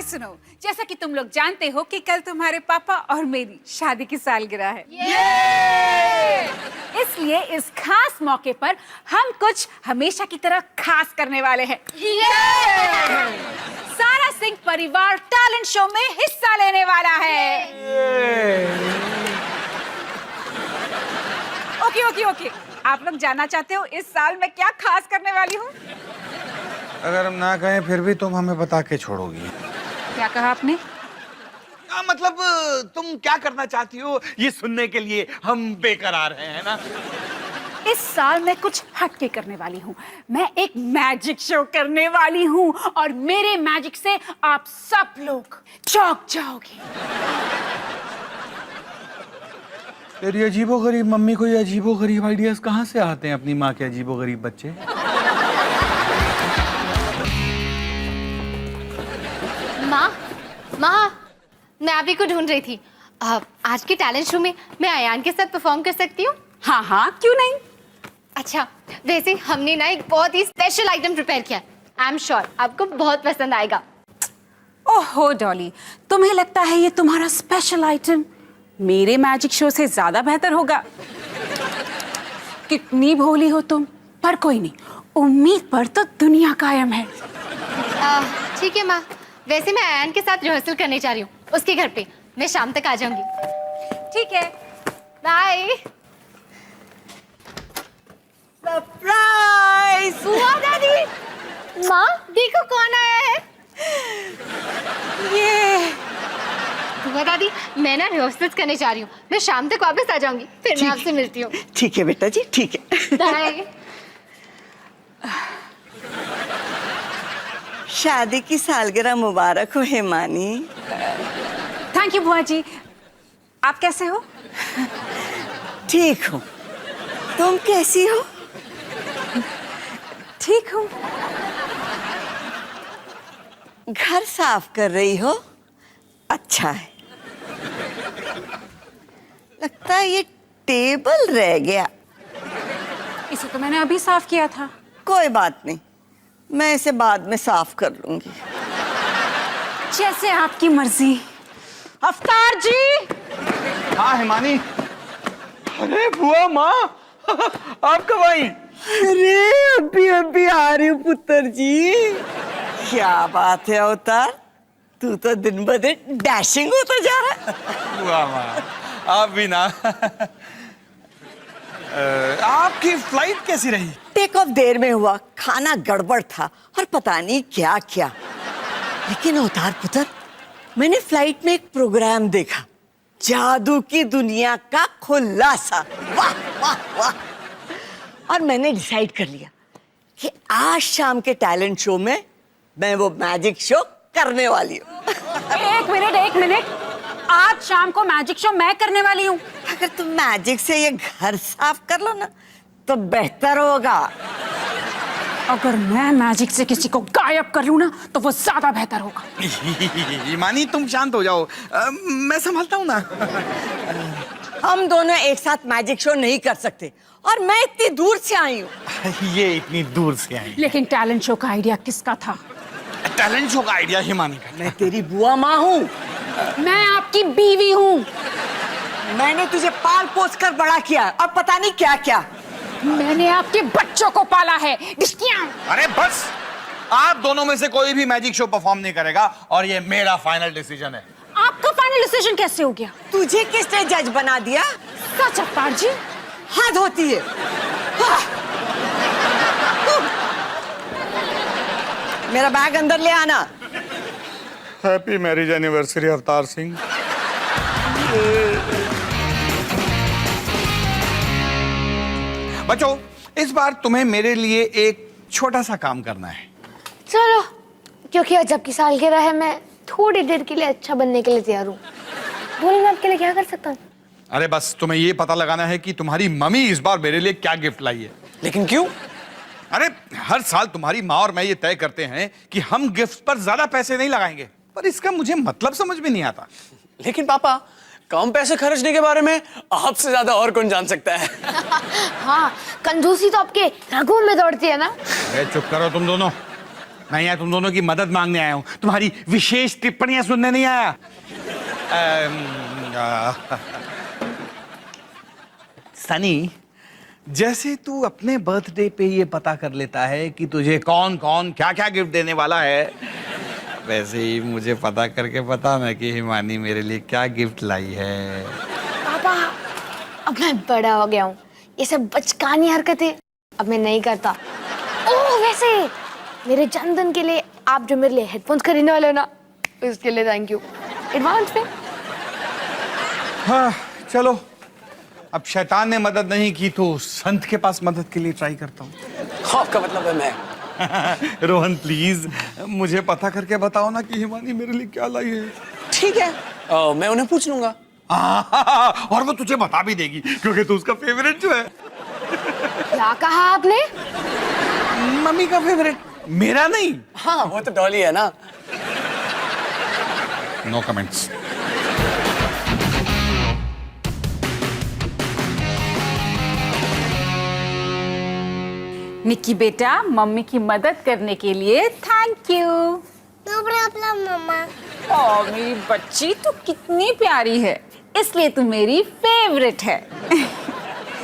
सुनो, जैसा कि तुम लोग जानते हो कि कल तुम्हारे पापा और मेरी शादी की सालगिरह है। इसलिए इस खास मौके पर हम कुछ हमेशा की तरह खास करने वाले हैं। सारा सिंह परिवार टैलेंट शो में हिस्सा लेने वाला है। ओके, आप लोग जानना चाहते हो इस साल मैं क्या खास करने वाली हूँ? अगर हम ना कहें फिर भी तुम हमें बता के छोड़ोगी। क्या कहा आपने? मतलब तुम क्या करना चाहती हो ये सुनने के लिए हम बेकरार हैं, है ना? इस साल मैं कुछ हटके करने वाली हूँ। मैं एक मैजिक शो करने वाली हूँ और मेरे मैजिक से आप सब लोग चौंक जाओगे। तेरी अजीबोगरीब मम्मी को ये अजीबोगरीब आइडियाज कहाँ से आते हैं अपनी माँ के अजीबोगरीब बच्चे? माँ, मैं आप ही को ढूंढ रही थी। आज के टैलेंट शो में मैं अयान के साथ परफॉर्म कर सकती हूँ? हाँ, क्यों नहीं? अच्छा, वैसे हमने ना एक बहुत ही स्पेशल आइटम प्रिपेयर किया है। आई एम श्योर आपको बहुत पसंद आएगा। ओहो डॉली, तुम्हें लगता है ये तुम्हारा स्पेशल आइटम मेरे मैजिक शो से ज्यादा बेहतर होगा? कितनी भोली हो तुम, पर कोई नहीं, उम्मीद पर तो दुनिया कायम है। ठीक है माँ, वैसे मैं अयान के साथ रिहर्सल करने जा रही हूँ उसके घर पे। मैं शाम तक आ जाऊंगी। ठीक है, बाय। सरप्राइज! बुआ दादी, माँ देखो कौन आया है। ये बुआ दादी, मैं ना रिहर्सल करने जा रही हूँ। मैं शाम तक वापस आ जाऊंगी, फिर मैं आपसे मिलती हूँ। ठीक है बेटा जी, ठीक है। बाय। शादी की सालगिरह मुबारक हो हेमानी। थैंक यू बुआ जी। आप कैसे हो? ठीक हूँ, तुम कैसी हो? ठीक हूँ। घर साफ कर रही हो? अच्छा है। लगता है ये टेबल रह गया। इसे तो मैंने अभी साफ किया था। कोई बात नहीं, मैं इसे बाद में साफ कर लूंगी। जैसे आपकी मर्जी। अफ्तार जी! हाँ हिमानी। अरे बुआ माँ, आप कब आई? अरे अभी आ रही हूँ पुत्र जी। क्या बात है अवतार, तू तो दिन ब दिन डैशिंग होता जा रहा है। बुआ माँ, आप भी ना। आपकी फ्लाइट कैसी रही? टेक ऑफ देर में हुआ, खाना गड़बड़ था और पता नहीं क्या क्या। लेकिन अवतार पुत्र, मैंने फ्लाइट में एक प्रोग्राम देखा, जादू की दुनिया का खुलासा। वाह वाह वाह! और मैंने डिसाइड कर लिया कि आज शाम के टैलेंट शो में मैं वो मैजिक शो करने वाली हूँ। एक मिनट, आज शाम को मैजिक शो मैं करने वाली हूँ। अगर तुम मैजिक से ये घर साफ कर लो ना तो बेहतर होगा। अगर मैं मैजिक से किसी को गायब कर लूं ना तो वो ज्यादा बेहतर होगा। हिमानी तुम शांत हो जाओ, मैं संभालता हूँ ना। हम दोनों एक साथ मैजिक शो नहीं कर सकते और मैं इतनी दूर से आई हूँ। ये इतनी दूर से आई। लेकिन टैलेंट शो का आइडिया किसका था? टैलेंट शो का आइडिया हिमानी का। मैं तेरी बुआ माँ हूँ। मैं आपकी बीवी हूँ। मैंने तुझे पाल पोस कर बड़ा किया और पता नहीं क्या क्या। मैंने आपके बच्चों को पाला है। अरे बस, आप दोनों में से कोई भी मैजिक शो परफॉर्म नहीं करेगा और ये मेरा फाइनल डिसीजन है। आपका फाइनल डिसीजन कैसे हो गया? तुझे किसने जज बना दिया? सच अवतार जी? हद होती है। मेरा बैग अंदर ले आना। Happy marriage anniversary Avtar Singh. बच्चों, इस बार तुम्हें मेरे लिए एक छोटा सा काम करना है। चलो, क्योंकि आज जब की सालगिरह है, मैं थोड़ी देर के लिए अच्छा बनने के लिए तैयार हूँ। बोलो मैं आपके लिए क्या कर सकता हूँ? अरे बस तुम्हें ये पता लगाना है कि तुम्हारी मम्मी इस बार मेरे लिए क्या गिफ्ट लाई है। लेकिन क्यों? अरे हर साल तुम्हारी माँ और मैं ये तय करते हैं कि हम गिफ्ट पर ज्यादा पैसे नहीं लगाएंगे, पर इसका मुझे मतलब समझ में नहीं आता। लेकिन पापा, कम पैसे खर्चने के बारे में आपसे ज्यादा और कौन जान सकता है? हाँ, कंजूसी तो आपके रगों में दौड़ती है ना। अरे चुप करो तुम दोनों। मैं यहाँ तुम दोनों की मदद मांगने आया हूँ, तुम्हारी विशेष टिप्पणियां सुनने नहीं आया। सनी, जैसे तू अपने बर्थडे पे ये पता कर लेता है कि तुझे कौन कौन क्या क्या गिफ्ट देने वाला है, वैसे ही मुझे पता करके बता ना कि हिमानी मेरे लिए क्या गिफ्ट लाई है। पापा, अब मैं बड़ा हो गया हूँ, ये सब बचकानी हरकतें अब मैं नहीं करता। ओह वैसे मेरे जन्मदिन के लिए आप जो मेरे लिए हेडफोन्स खरीदने वाले हो ना, इसके लिए थैंक यू एडवांस में। हाँ चलो, अब शैतान ने मदद नहीं की तो संत के पास मदद के लिए ट्राई करता हूँ। आपका मतलब है मैं? रोहन प्लीज मुझे पता करके बताओ ना कि हिमानी मेरे लिए क्या लाई है। ठीक है, मैं उन्हें पूछ लूंगा। और वो तुझे बता भी देगी क्योंकि तू उसका फेवरेट जो है। क्या कहा आपने? मम्मी का फेवरेट, मेरा नहीं। हाँ वो तो डॉली है ना। No comments. निक्की बेटा, मम्मी की मदद करने के लिए थैंक यू। नो प्रॉब्लम मम्मा। ओ मेरी बच्ची, तू कितनी प्यारी है, इसलिए तू मेरी फेवरेट है।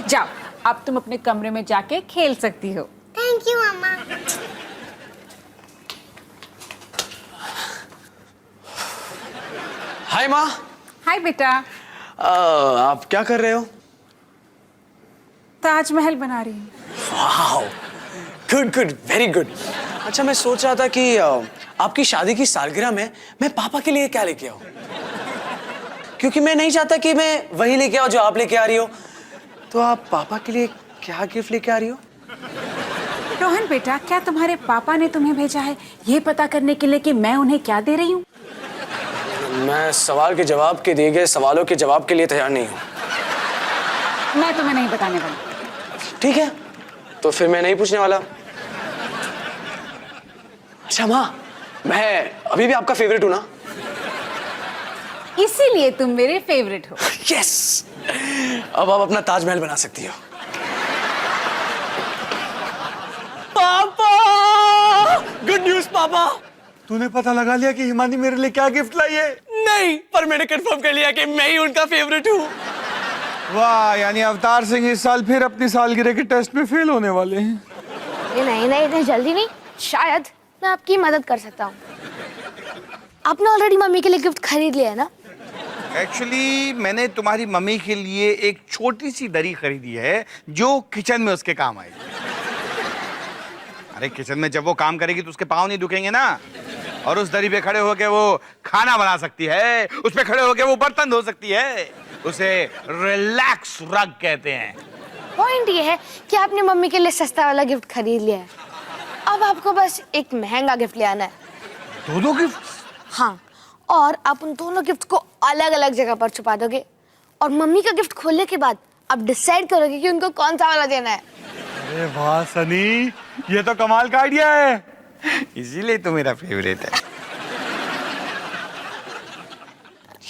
जाओ, अब तुम अपने कमरे में जाके खेल सकती हो। थैंक यू मम्मा। हाय माँ। हाय बेटा। आप क्या कर रहे हो? ताजमहल बना रही हूँ। Wow, good good, very good. अच्छा, मैं सोच रहा था कि आपकी शादी की सालगिरह में मैं पापा के लिए क्या लेके आऊं, क्योंकि मैं नहीं चाहता कि मैं वही लेके आऊं जो आप लेके आ रही हो। तो आप पापा के लिए क्या गिफ्ट लेके आ रही हो? रोहन बेटा, क्या तुम्हारे पापा ने तुम्हें भेजा है ये पता करने के लिए कि मैं उन्हें क्या दे रही हूँ? मैं सवाल के जवाब के दिए गए सवालों के जवाब के लिए तैयार नहीं हूँ। मैं तुम्हें नहीं बताने वाली। ठीक है, तो फिर मैं नहीं पूछने वाला। अच्छा माँ, मैं अभी भी आपका फेवरेट हूं ना? इसीलिए तुम मेरे फेवरेट हो। यस, अब आप अपना ताजमहल बना सकती हो। पापा, गुड न्यूज़ पापा। तूने पता लगा लिया कि हिमानी मेरे लिए क्या गिफ्ट लाई है? नहीं, पर मैंने कंफर्म कर लिया कि मैं ही उनका फेवरेट हूँ। वाह, यानी अवतार सिंह इस साल फिर अपनी सालगिरह के टेस्ट में फेल होने वाले हैं। नहीं नहीं, इतनी जल्दी नहीं। शायद मैं आपकी मदद कर सकता हूँ। आपने ऑलरेडी मम्मी के लिए गिफ्ट खरीद लिया है ना? एक्चुअली मैंने तुम्हारी मम्मी के लिए एक छोटी सी दरी खरीदी है जो किचन में उसके काम आएगी। अरे किचन में जब वो काम करेगी तो उसके पाँव नहीं दुखेंगे ना, और उस दरी पे खड़े होके वो खाना बना सकती है, उस पे खड़े होके वो बर्तन धो सकती है। उसे रिलैक्स रग कहते हैं। पॉइंट ये है कि आपने मम्मी के लिए सस्ता वाला गिफ्ट खरीद लिया है। अब आपको बस एक महंगा गिफ्ट ले आना है। दो गिफ्ट? हाँ, और आप उन दोनों गिफ्ट को अलग अलग जगह पर छुपा दोगे, और मम्मी का गिफ्ट खोलने के बाद आप डिसाइड करोगे कि उनको कौन सा वाला देना है। अरे वाह सनी, ये तो कमाल का आइडिया है, इसीलिए तो मेरा फेवरेट है।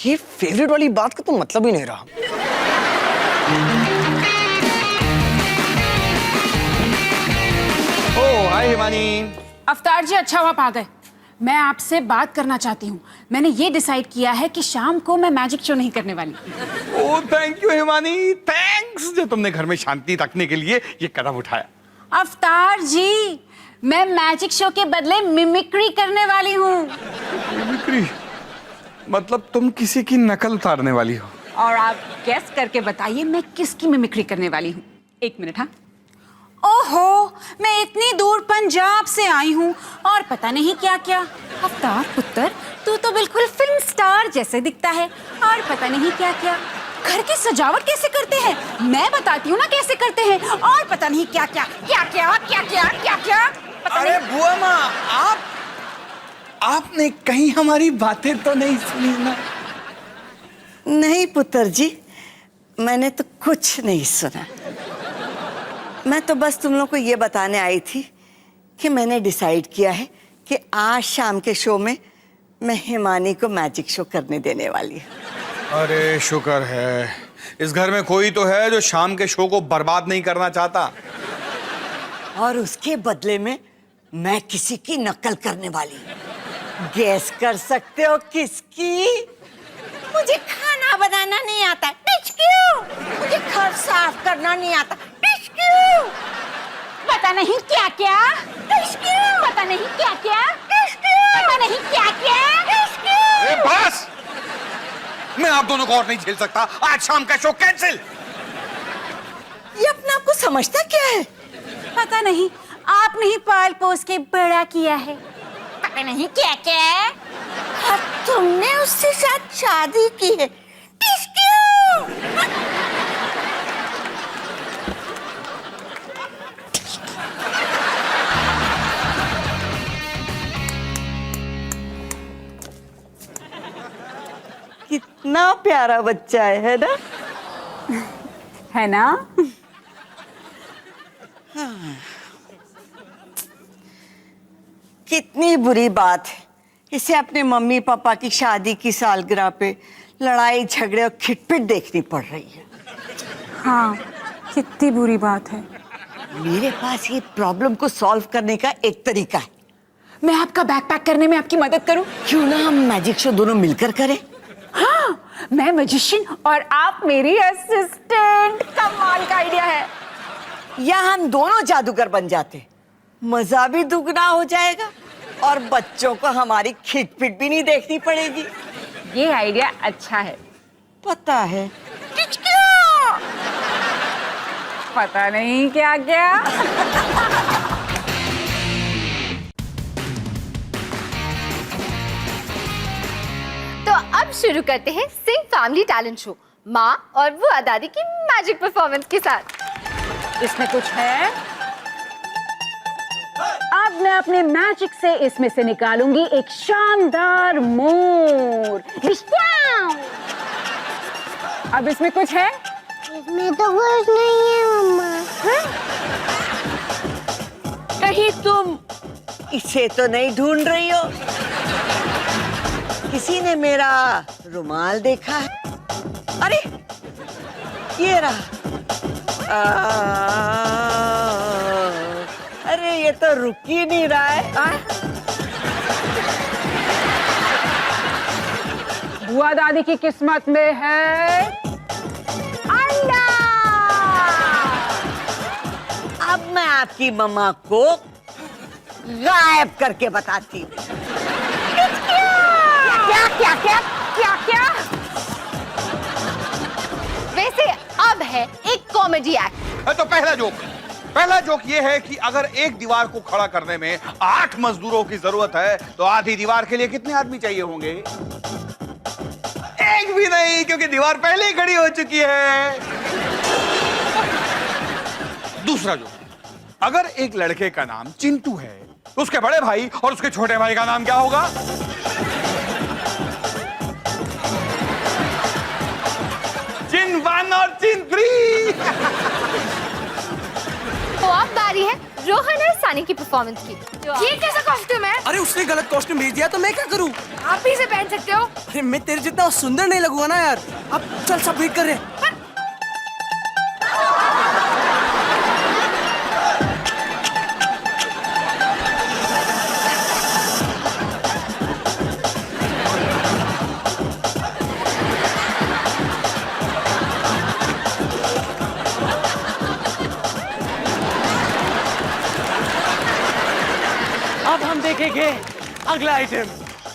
ये फेवरेट वाली बात का तो मतलब ही नहीं रहा। ओह हाय हिमानी। अवतार जी, अच्छा हुआ आ गए। मैं आपसे बात करना चाहती हूँ। मैंने ये डिसाइड किया है कि शाम को मैं मैजिक शो नहीं करने वाली। Oh thank you Himani, thanks जो तुमने घर में शांति रखने के लिए ये कदम उठाया। अवतार जी, मैं मैजिक शो के बदले मिमिक्री करने वाली हूँ। मिमिक्री मतलब तुम किसी की नकल उतारने वाली हो? और आप गेस करके बताइए मैं किसकी मिमिक्री करने वाली हूँ। एक मिनट। हाँ, ओहो, मैं इतनी दूर पंजाब से आई हूँ और पता नहीं क्या क्या। अवतार पुत्र, तू तो बिल्कुल फिल्म स्टार जैसे दिखता है, और पता नहीं क्या क्या। घर की सजावट कैसे करते हैं मैं बताती हूँ ना कैसे करते हैं, और पता नहीं क्या क्या क्या क्या क्या क्या क्या क्या। अरे बुआ माँ, आपने कहीं हमारी बातें तो नहीं सुनी ना? नहीं पुत्र जी, मैंने तो कुछ नहीं सुना। मैं तो बस तुम लोग को ये बताने आई थी कि मैंने डिसाइड किया है कि आज शाम के शो में मैं हिमानी को मैजिक शो करने देने वाली हूँ। अरे शुक्र है, इस घर में कोई तो है जो शाम के शो को बर्बाद नहीं करना चाहता। और उसके बदले में मैं किसी की नकल करने वाली हूँ। गैस कर सकते हो किसकी? मुझे खाना बनाना नहीं आता, टिचक्यू। मुझे घर साफ करना नहीं आता, टिचक्यू। पता नहीं क्या क्या, टिचक्यू। पता नहीं क्या क्या, टिचक्यू। पता नहीं क्या क्या, ए, बस! मैं आप दोनों को और नहीं झेल सकता। आज शाम का शो कैंसिल। ये अपने आप को समझता क्या है? पता नहीं आपने ही पाल पोस के बड़ा किया है। पता नहीं क्या क्या। और तुमने उससे साथ शादी की है, टिचक्यू। कितना प्यारा बच्चा है ना? है ना? कितनी बुरी बात है, इसे अपने मम्मी पापा की शादी की सालगिरह पे लड़ाई झगड़े और खिटपिट देखनी पड़ रही है। हाँ, कितनी बुरी बात है। मेरे पास ये प्रॉब्लम को सॉल्व करने का एक तरीका है। मैं आपका बैग पैक करने में आपकी मदद करूं? क्यों ना हम मैजिक शो दोनों मिलकर करें? हाँ, मैं मैजिशियन और आप मेरी असिस्टेंट। कमाल का आइडिया है। या हम दोनों जादूगर बन जाते, मजा भी दुगना हो जाएगा और बच्चों को हमारी खिटपिट भी नहीं देखनी पड़ेगी। ये आइडिया अच्छा है। पता है, पता नहीं क्या क्या। तो अब शुरू करते हैं सिंह फैमिली टैलेंट शो, माँ और वो दादी की मैजिक परफॉर्मेंस के साथ। इसमें कुछ है? अब मैं अपने मैजिक से इसमें से निकालूंगी एक शानदार मोर। अब इसमें कुछ है? इसमें तो कुछ नहीं है मम्मा। कहीं तुम इसे तो नहीं ढूंढ रही हो? किसी ने मेरा रुमाल देखा है? अरे ये रहा। अरे ये तो रुक ही नहीं रहा है। बुआ दादी की किस्मत में है अंडा। अब मैं आपकी मम्मा को गायब करके बताती हूँ। क्या क्या क्या क्या क्या? वैसे अब है एक कॉमेडी एक्ट। तो पहला जोक ये है कि अगर एक दीवार को खड़ा करने में 8 मजदूरों की जरूरत है तो आधी दीवार के लिए कितने आदमी चाहिए होंगे? एक भी नहीं, क्योंकि दीवार पहले ही खड़ी हो चुकी है। दूसरा जोक, अगर एक लड़के का नाम चिंटू है तो उसके बड़े भाई और उसके छोटे भाई का नाम क्या होगा? चिन 1 और चिन 3। तो अब बारी है रोहन और सानी की परफॉर्मेंस की। ये कैसा कॉस्ट्यूम है? अरे उसने गलत कॉस्ट्यूम भेज दिया तो मैं क्या करूं? आप ही से पहन सकते हो। अरे मैं तेरे जितना सुंदर नहीं लगूंगा ना यार। अब चल, सब वेट कर रहे हैं। अब हम देखेंगे अगला आइटम,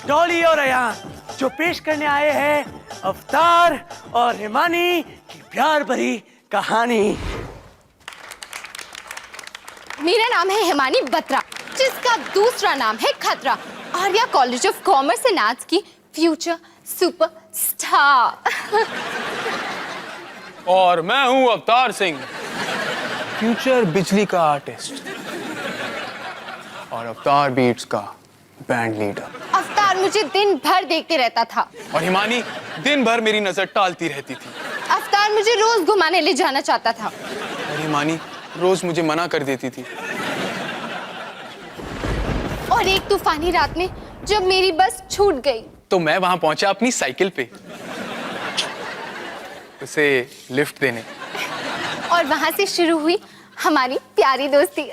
डॉली और अयान, जो पेश करने आए हैं अवतार और हिमानी की प्यार भरी कहानी। मेरा नाम है हिमानी बत्रा, जिसका दूसरा नाम है खतरा, Arya college of commerce and arts की फ्यूचर सुपर स्टार। और मैं हूं अवतार सिंह, फ्यूचर बिजली का आर्टिस्ट और अवतार बीट्स का बैंड लीडर। अवतार मुझे दिन भर देखते रहता था और हिमानी दिन भर मेरी नजर टालती रहती थी। अवतार मुझे रोज घुमाने ले जाना चाहता था और हिमानी रोज मुझे मना कर देती थी। और एक तूफानी रात में जब मेरी बस छूट गई तो मैं वहां पहुंचा अपनी साइकिल पे उसे लिफ्ट देने। और वहां से शुरू हुई हमारी प्यारी दोस्ती।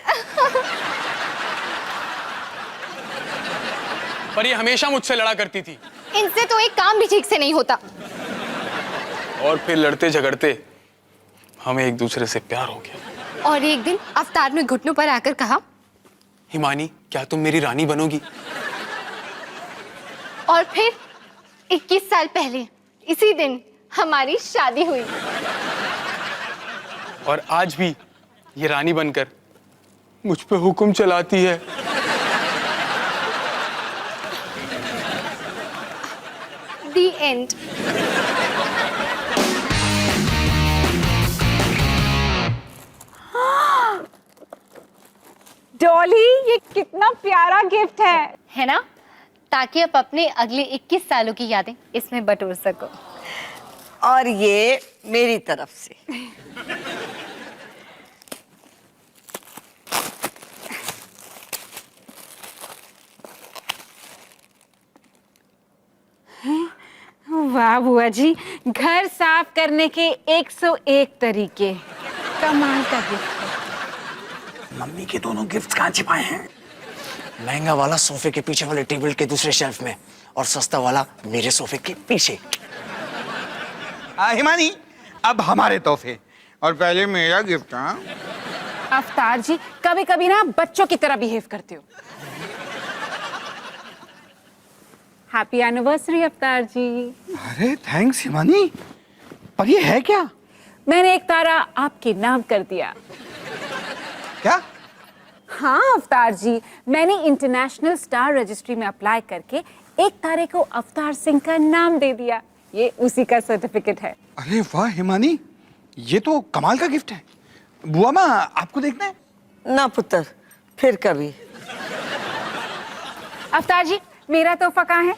पर ये हमेशा मुझसे लड़ा करती थी। इनसे तो एक काम भी ठीक से नहीं होता। और फिर लड़ते झगड़ते हमें एक दूसरे से प्यार हो गया। और एक दिन अवतार ने घुटनों पर आकर कहा, हिमानी क्या तुम मेरी रानी बनोगी? और फिर 21 साल पहले इसी दिन हमारी शादी हुई। और आज भी ये रानी बनकर मुझ पे हुक्म चलाती है। The end. डॉली, ये कितना प्यारा गिफ्ट है ना? ताकि आप अपने अगले 21 सालों की यादें इसमें बटोर सको। और ये मेरी तरफ से। वाह बुआ जी, घर साफ करने के 101 तरीके। कमाल का गिफ्ट है। मम्मी के दोनों गिफ्ट कहाँ छिपाए हैं? महंगा वाला सोफे के पीछे वाले टेबल के दूसरे शेल्फ में, और सस्ता वाला मेरे सोफे के पीछे। हिमानी, अब हमारे तोहफे, और पहले मेरा गिफ्ट। हाँ अवतार जी, कभी कभी ना बच्चों की तरह बिहेव करते हो। हैप्पी एनिवर्सरी अवतार जी। अरे थैंक्स हिमानी, पर ये है क्या? मैंने एक तारा आपके नाम कर दिया। क्या? हाँ अवतार जी, मैंने इंटरनेशनल स्टार रजिस्ट्री में अप्लाई करके एक तारे को अवतार सिंह का नाम दे दिया। ये उसी का सर्टिफिकेट है। अरे वाह हिमानी, ये तो कमाल का गिफ्ट है। बुआ माँ, आपको देखना है? ना पुत्र, फिर कभी। अवतार जी, मेरा तोहफा कहाँ है?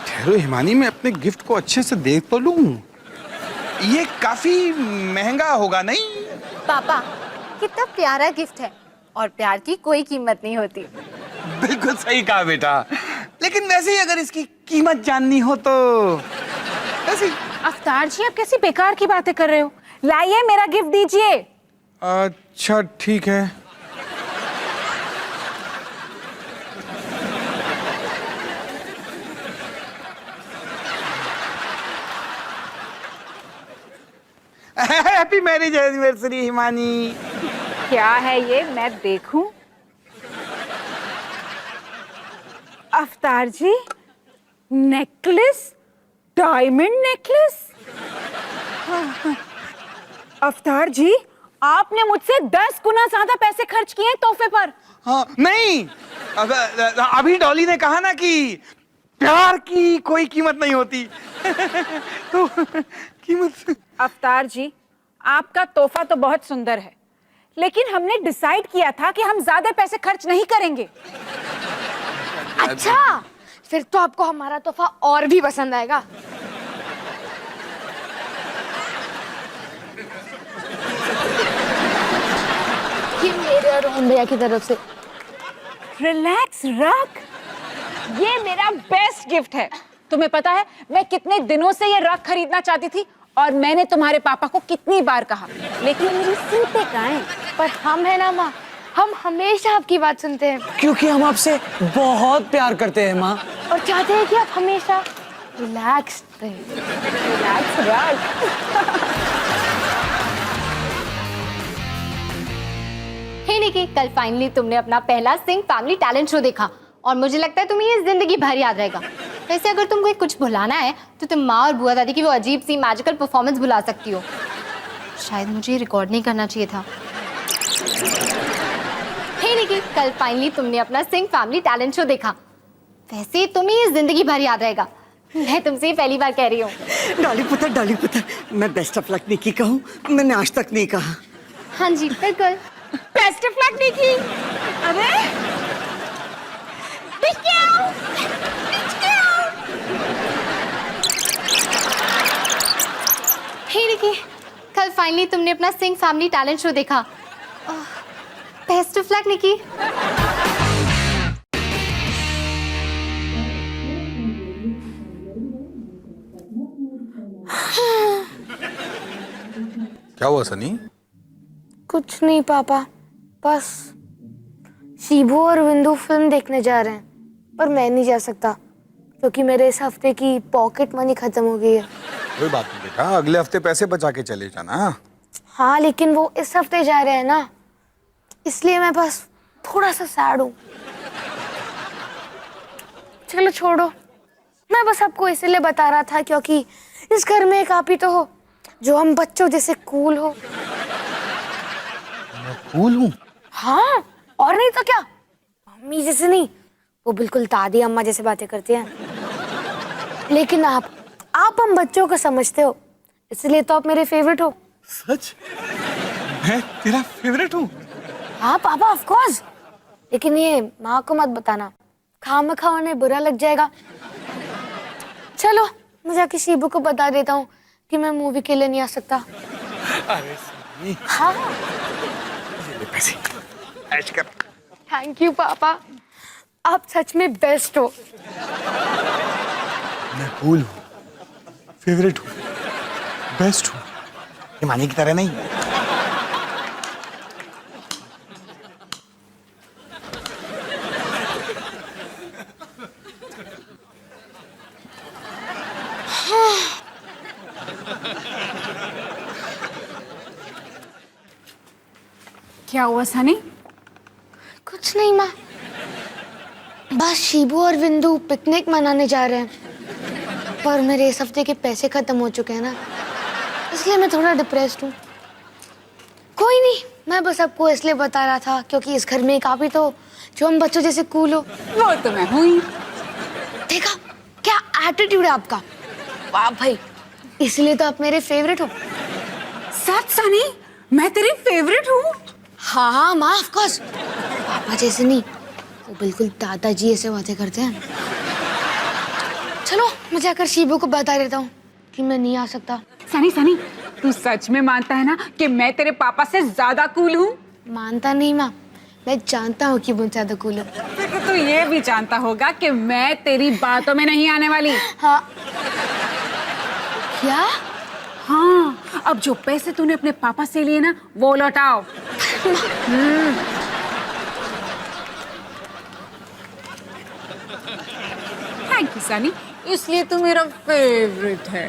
ठहरो हिमानी, मैं अपने गिफ्ट को अच्छे से देख तो लूं। ये काफी महंगा होगा नहीं? पापा, कितना प्यारा गिफ्ट है, और प्यार की कोई कीमत नहीं होती। बिल्कुल सही कहा बेटा, लेकिन वैसे ही अगर इसकी कीमत जाननी हो तो वैसे ही। अवतार जी, आप कैसी बेकार की बातें कर रहे हो? लाइए, मेरा गिफ्ट दीजिए। अच्छा ठीक है। Happy marriage anniversary Himani. क्या है ये, मैं देखूं? अवतार जी, नेकलेस, डायमंड नेकलेस। अवतार जी, आपने मुझसे 10 गुना ज्यादा पैसे खर्च किए हैं तोहफे पर। हाँ नहीं, अभी डॉली ने कहा ना कि प्यार की कोई कीमत नहीं होती। तो कीमत। अवतार जी, आपका तोहफा तो बहुत सुंदर है, लेकिन हमने डिसाइड किया था कि हम ज्यादा पैसे खर्च नहीं करेंगे। अच्छा, फिर तो आपको हमारा तोहफा और भी पसंद आएगा। ये मेरे और रोहन भैया की तरफ से। रिलैक्स रख, ये मेरा बेस्ट गिफ्ट है। तुम्हें पता है मैं कितने दिनों से ये रग खरीदना चाहती थी, और मैंने तुम्हारे पापा को कितनी बार कहा, लेकिन मेरी सुनते कहाँ हैं। पर हम है ना माँ, हम हमेशा आपकी बात सुनते हैं, क्योंकि हम आपसे बहुत प्यार करते हैं माँ, और चाहते हैं कि आप हमेशा रिलैक्स रहें। रिलैक्स रख। हे निकी, कल फाइनली तुमने अपना पहला सिंह फैमिली टैलेंट शो देखा, और मुझे लगता है तुम्हें ये जिंदगी भर याद रहेगा। वैसे अगर तुमको कुछ भुलाना है तो तुम माँ और बुआ दादी की वो अजीब सी मैजिकल परफॉर्मेंस भुला सकती हो। शायद मुझे रिकॉर्ड नहीं करना चाहिए था। हे निकी, कल फाइनली तुमने अपना सिंह फैमिली टैलेंट शो देखा। वैसे तुम्हें ये जिंदगी भर याद रहेगा। मैं तुमसे पहली बार कह रही हूँ। डाली पुत्र, मैं बेस्ट ऑफ लक निकी कहूँ, मैंने आज तक नहीं कहा। हाँ जी बिल्कुल। बेस्ट ऑफ लक निकी। अरे हे निकी, कल फाइनली तुमने अपना सिंह फैमिली टैलेंट शो देखा। बेस्ट ऑफ लक निकी। क्या हुआ सनी? कुछ नहीं पापा, बस शिबू और विंदु फिल्म देखने जा रहे हैं। पर मैं नहीं जा सकता क्योंकि मेरे इस हफ्ते की पॉकेट मनी खत्म हो गई है। कोई बात नहीं बेटा, अगले हफ्ते पैसे बचा के चले जाना। हाँ लेकिन वो इस हफ्ते जा रहे हैं ना, इसलिए मैं बस थोड़ा सा सैड हूँ। चलो छोड़ो, मैं बस आपको इसलिए बता रहा था क्योंकि इस घर में एक आप ही तो हो जो हम बच्चों जैसे कूल हो। मैं कूल हूँ? हाँ और नहीं तो क्या, मम्मी जैसे नहीं, वो बिल्कुल दादी अम्मा जैसे बातें करती हैं। लेकिन आप हम बच्चों को समझते हो, इसलिए तो आप मेरे फेवरेट हो। सच? मैं तेरा फेवरेट हूँ? हाँ पापा ऑफ कोर्स, लेकिन ये माँ को मत बताना, खामखा उन्हें बुरा लग जाएगा। चलो मैं जाके शिबू को बता देता हूँ कि मैं मूवी के लिए नहीं आ सकता। अरे सनी। हाँ ये ले पैसे, ऐश कर। थैंक यू पापा, आप सच में बेस्ट हो। मैं कूल हूँ, फेवरेट हूँ, बेस्ट हूँ, हिमानी की तरह नहीं। क्या हुआ सनी? कुछ नहीं माँ, बस शिबू और विंदु पिकनिक मनाने जा रहे हैं, पर मेरे इस हफ्ते के पैसे खत्म हो चुके हैं ना, इसलिए मैं थोड़ा डिप्रेस्ड हूँ। कोई नहीं, मैं बस आपको इसलिए बता रहा था क्योंकि इस घर में एक आप ही तो जो हम बच्चों जैसे कूल हो। वो तो मैं हुई। देखा क्या एटीट्यूड है आपका, वाह भाई, इसलिए तो आप मेरे फेवरेट हो। सच सनी, मैं तेरी फेवरेट हूँ? हाँ हाँ माँ ऑफ कोर्स, पापा जैसे नहीं, वो बिल्कुल दादाजी ऐसे बातें करते हैं। चलो मैं जाकर शिबू को बता देता हूँ कि मैं नहीं आ सकता। सनी सनी, तू सच में मानता है ना कि मैं तेरे पापा से ज्यादा कूल हूँ? मानता नहीं माँ, मैं जानता हूँ कि मुझसे ज्यादा कूल हो। फिर तो तू ये भी जानता होगा कि मैं तेरी बातों में नहीं आने वाली। हाँ क्या? हाँ, अब जो पैसे तूने अपने पापा से लिए ना, वो लौटाओ। थैंक यू सनी, इसलिए तू मेरा फेवरेट है।